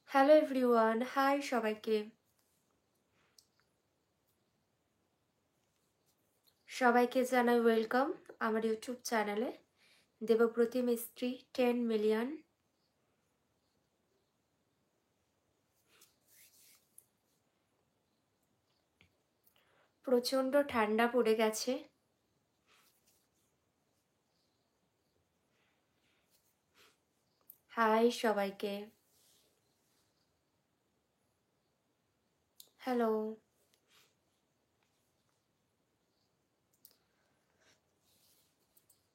Hello everyone, high সবাইকে। সবাইকে জানাই ওয়েলকাম আমার ইউটিউব চ্যানেলে দেবব্রতী মিস্ট্রি 10 মিলিয়ন। প্রচণ্ড ঠান্ডা পড়ে গেছে। হাই সবাইকে, হ্যালো।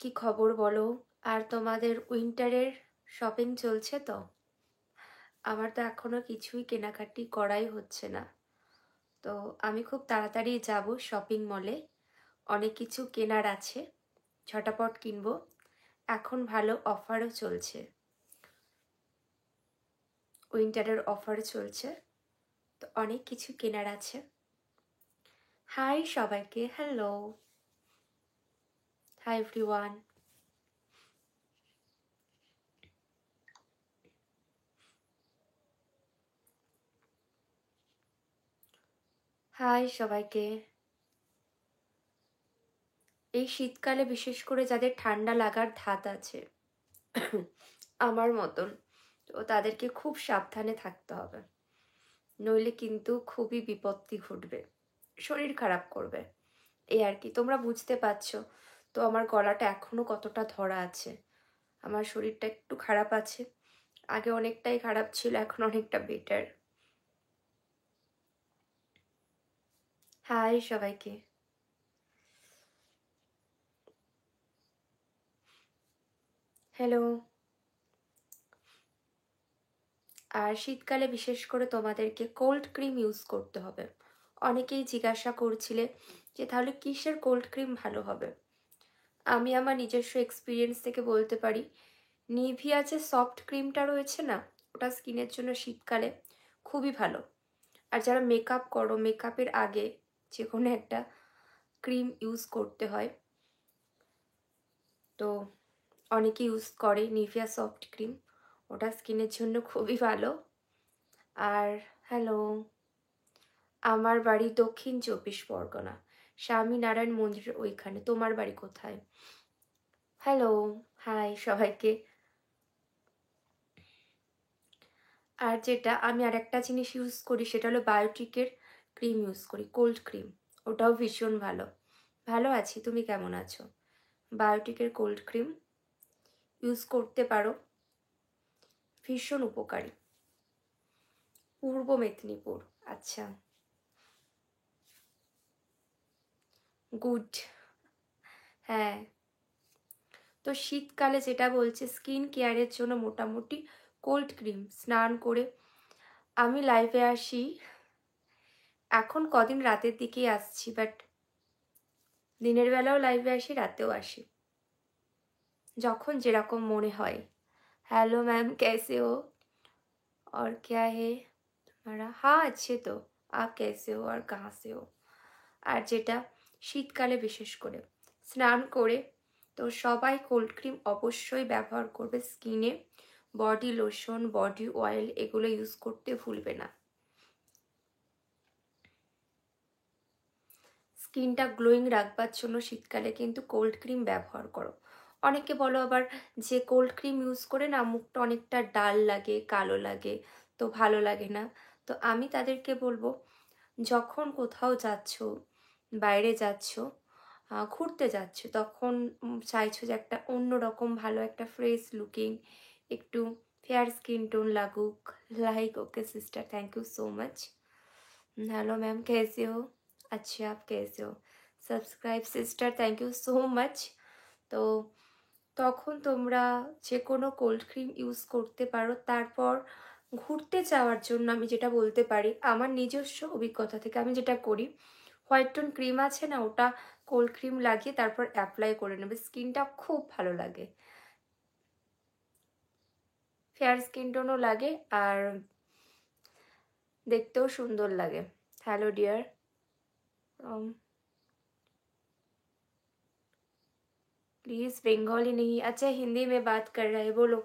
কি খবর বলো? আর তোমাদের উইন্টারের শপিং চলছে তো? আমার তো এখনো কিছুই কেনাকাটি করাই হচ্ছে না। তো আমি খুব তাড়াতাড়ি যাব শপিং মলে, অনেক কিছু কেনার আছে, ঝটাপট কিনবো। এখন ভালো অফারও চলছে, উইন্টারের অফার চলছে, তো অনেক কিছু কেনার আছে। হাই সবাইকে, হ্যালো, হাই এভরিওয়ান। হাই সবাইকে। এই শীতকালে বিশেষ করে যাদের ঠান্ডা লাগার ধাত আছে আমার মতন, তো তাদেরকে খুব সাবধানে থাকতে হবে, নইলে কিন্তু খুবই বিপত্তি ঘটবে, শরীর খারাপ করবে। এই আর কি, তোমরা বুঝতে পারছো তো আমার গলাটা এখনো কতটা ধরা আছে। আমার শরীরটা একটু খারাপ আছে, আগে অনেকটাই খারাপ ছিল, এখন অনেকটা বেটার। হাই সবাইকে। হ্যালো। আর শীতকালে বিশেষ করে তোমাদেরকে কোল্ড ক্রিম ইউজ করতে হবে। অনেকেই জিজ্ঞাসা করছিলে যে তাহলে কিসের কোল্ড ক্রিম ভালো হবে। আমি আমার নিজস্ব এক্সপিরিয়েন্স থেকে বলতে পারি, নিভিয়া যে সফট ক্রিমটা রয়েছে না, ওটা স্কিনের জন্য শীতকালে খুবই ভালো। আর যারা মেকআপ করো, মেকআপের আগে যে কোনো একটা ক্রিম ইউজ করতে হয়, তো অনেকে ইউজ করে নিভিয়া সফট ক্রিম, ওটা স্কিনের জন্য খুবই ভালো। আর হ্যালো, আমার বাড়ি দক্ষিণ 24 পরগনা, স্বামীনারায়ণ মন্দিরের ওইখানে। তোমার বাড়ি কোথায়? হ্যালো, হাই সবাইকে। আর যেটা আমি আর একটা জিনিস ইউজ করি সেটা হলো বায়োটিকের ক্রিম ইউজ করি, কোল্ড ক্রিম। ওটাও ভীষণ ভালো। ভালো আছি, তুমি কেমন আছো? বায়োটিকের কোল্ড ক্রিম ইউজ করতে পারো, ভীষণ উপকারী। পূর্ব মেদিনীপুর, আচ্ছা, গুড। হ্যাঁ, তো শীতকালে যেটা বলছে স্কিন কেয়ারের জন্য মোটামুটি কোল্ড ক্রিম স্নান করে। আমি লাইভে আসি এখন কদিন, রাতের দিকেই আসছি, বাট দিনের বেলাও লাইভে আসি, রাতেও আসি, যখন যেরকম মনে হয়। हेलो मैम, कैसे हो और क्या है तुम्हारा? हाँ अच्छे, तो आप कैसे हो और कहाँ से हो? আর যেটা শীতকালে বিশেষ করে স্নান করে তো সবাই কোল্ড ক্রিম অবশ্যই ব্যবহার করবে স্কিনে। বডি লোশন, বডি অয়েল এগুলো ইউজ করতে ভুলবে না। স্কিনটা গ্লোয়িং রাখবার জন্য শীতকালে কিন্তু কোল্ড ক্রিম ব্যবহার করো। অনেকে বলো আবার যে কোল্ড ক্রিম ইউজ করে না মুখটা অনেকটা ডাল লাগে, কালো লাগে, তো ভালো লাগে না। তো আমি তাদেরকে বলবো, যখন কোথাও যাচ্ছ, বাইরে যাচ্ছ, ঘুরতে যাচ্ছ, তখন চাইছো যে একটা অন্যরকম ভালো একটা ফ্রেশ লুকিং, একটু ফেয়ার স্কিন টোন লাগুক। Like okay sister, thank you so much. Hello ma'am, कैसे हो? अच्छा, आप कैसे हो? Subscribe sister, thank you so much. তো তখন তোমরা যে কোনো কোল্ড ক্রিম ইউজ করতে পারো। তারপর ঘুরতে যাওয়ার জন্য আমি যেটা বলতে পারি আমার নিজস্ব অভিজ্ঞতা থেকে, আমি যেটা করি, হোয়াইট টোন ক্রিম আছে না, ওটা কোল্ড ক্রিম লাগিয়ে তারপর অ্যাপ্লাই করে নেবে, স্কিনটা খুব ভালো লাগে, ফেয়ার স্কিন টোনও লাগে আর দেখতেও সুন্দর লাগে। हेलो डियर, प्लीज़ बंगाली नहीं, अच्छा हिंदी में बात कर रहे हैं, बोलो।